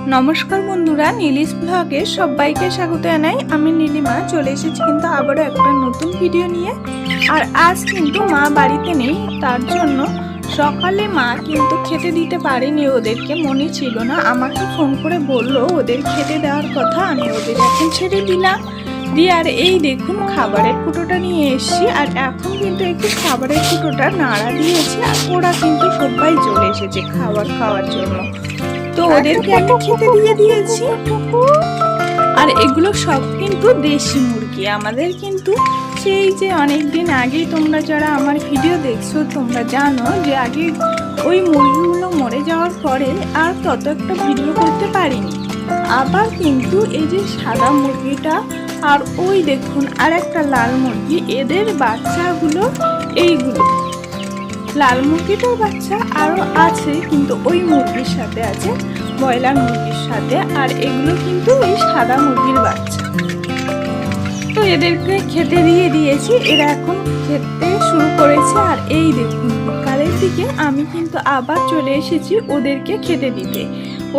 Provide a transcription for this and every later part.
নমস্কার বন্ধুরা, নীলিশ ব্লগে সবাইকে স্বাগত জানাই। আমি নীলিমা চলে এসেছি কিন্তু আবারও একটা নতুন ভিডিও নিয়ে। আর আজ কিন্তু মা বাড়িতে নেই, তার জন্য সকালে মা কিন্তু খেতে দিতে পারেনি ওদেরকে, মনে ছিল না। আমাকে ফোন করে বললো ওদের খেতে দেওয়ার কথা, আমি ওদের এখন ছেড়ে দিলাম দিয়ে। আর এই দেখুন খাবারের কুটোটা নিয়ে এসেছি, আর এখন কিন্তু একটু খাবারের কুটোটা নাড়া দিয়েছি, আর ওরা কিন্তু সবাই চলে এসেছে খাবার খাওয়ার জন্য। তো ওদেরকে আমি খেতে দিয়ে দিয়েছি। আর এগুলো সব কিন্তু দেশি মুরগি। আমাদের কিন্তু সেই যে অনেকদিন আগেই, তোমরা যারা আমার ভিডিও দেখছো তোমরা জানো যে আগে ওই মুরগিগুলো মরে যাওয়ার পরে আর তত একটা ভিডিও করতে পারিনি। আবার কিন্তু এই যে সাদা মুরগিটা আর ওই দেখুন আর একটা লাল মুরগি, এদের বাচ্চাগুলো এইগুলো। লাল মুরগিটার বাচ্চা আরও আছে, কিন্তু ওই মুরগির সাথে আছে, ব্রয়লার মুরগির সাথে। আর এগুলো কিন্তু এই সাদা মুরগির বাচ্চা। তো এদেরকে খেতে দিয়ে দিয়েছি, এরা এখন খেতে শুরু করেছে। আর এই দেখুন বিকালের দিকে আমি কিন্তু আবার চলে এসেছি ওদেরকে খেতে দিতে।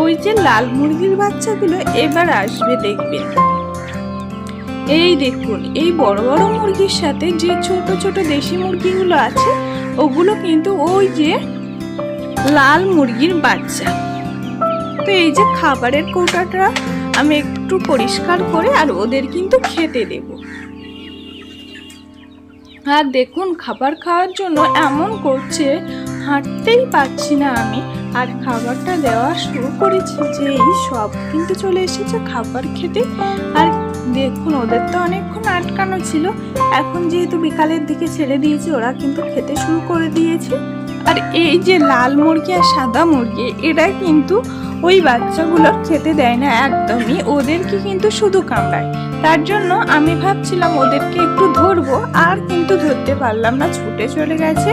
ওই যে লাল মুরগির বাচ্চাগুলো এবার আসবে দেখবেন। এই দেখুন এই বড় বড় মুরগির সাথে যে ছোট ছোট দেশি মুরগিগুলো আছে ওগুলো কিন্তু ওই যে লাল মুরগির বাচ্চা। তো এই যে খাবারের কৌটাটা আমি একটু পরিষ্কার করে আর ওদের কিন্তু খেতে দেব। আর দেখুন খাবার খাওয়ার জন্য এমন করছে, হাঁটতেই পারছি না আমি। আর খাবারটা দেওয়া শুরু করেছি যে এই সব কিন্তু চলে এসেছে খাবার খেতে। আর দেখুন ওদের তো অনেকক্ষণ আটকানো ছিল, এখন যেহেতু বিকালের দিকে ছেড়ে দিয়েছি ওরা কিন্তু খেতে শুরু করে দিয়েছে। আর এই যে লাল মুরগি আর সাদা মুরগি, এরা কিন্তু ওই বাচ্চাগুলোর খেতে দেয় না একদমই, ওদেরকে কিন্তু শুধু কামড়ায়। তার জন্য আমি ভাবছিলাম ওদেরকে একটু ধরবো, আর কিন্তু ধরতে পারলাম না, ছুটে চলে গেছে।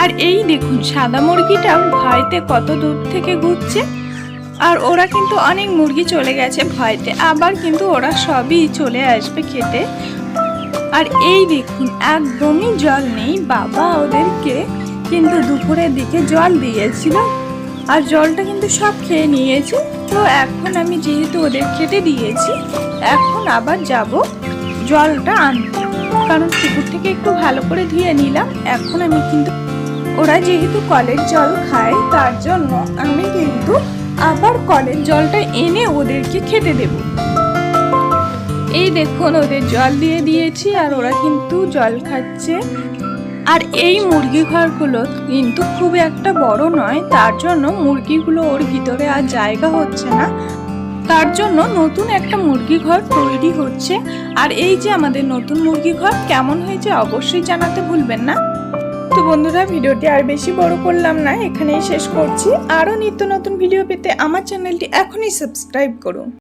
আর এই দেখুন সাদা মুরগিটা ভয়তে কত দূর থেকে ঘুরছে। আর ওরা কিন্তু অনেক মুরগি চলে গেছে ভয়তে, আবার কিন্তু ওরা সবই চলে আসবে খেতে। আর এই দেখুন একদমই জল নেই, বাবা ওদেরকে কিন্তু দুপুরের দিকে জল দিয়েছিল, আর জলটা কিন্তু সব খেয়ে নিয়েছে। তো এখন আমি যেহেতু ওদের খেতে দিয়েছি, এখন আবার যাব জলটা আনতে, কারণ পুকুর থেকে একটু ভালো করে ধুয়ে নিলাম। এখন আমি কিন্তু ওরা যেহেতু কলের জল খায়, তার জন্য আমি কিন্তু আবার কলের জলটা এনে ওদেরকে খেতে দেব। এই দেখুন ওদের জল দিয়ে দিয়েছি, আর ওরা কিন্তু জল খাচ্ছে। আর এই মুরগি ঘরগুলো কিন্তু খুব একটা বড় নয়, তার জন্য মুরগিগুলো ওর ভিতরে আর জায়গা হচ্ছে না, তার জন্য নতুন একটা মুরগি ঘর তৈরি হচ্ছে। আর এই যে আমাদের নতুন মুরগি ঘর কেমন হয়েছে অবশ্যই জানাতে ভুলবেন না। তো বন্ধুরা ভিডিওটি আর বেশি বড় করলাম না, এখানেই শেষ করছি। আরও নিত্য নতুন ভিডিও পেতে আমার চ্যানেলটি এখনই সাবস্ক্রাইব করুন।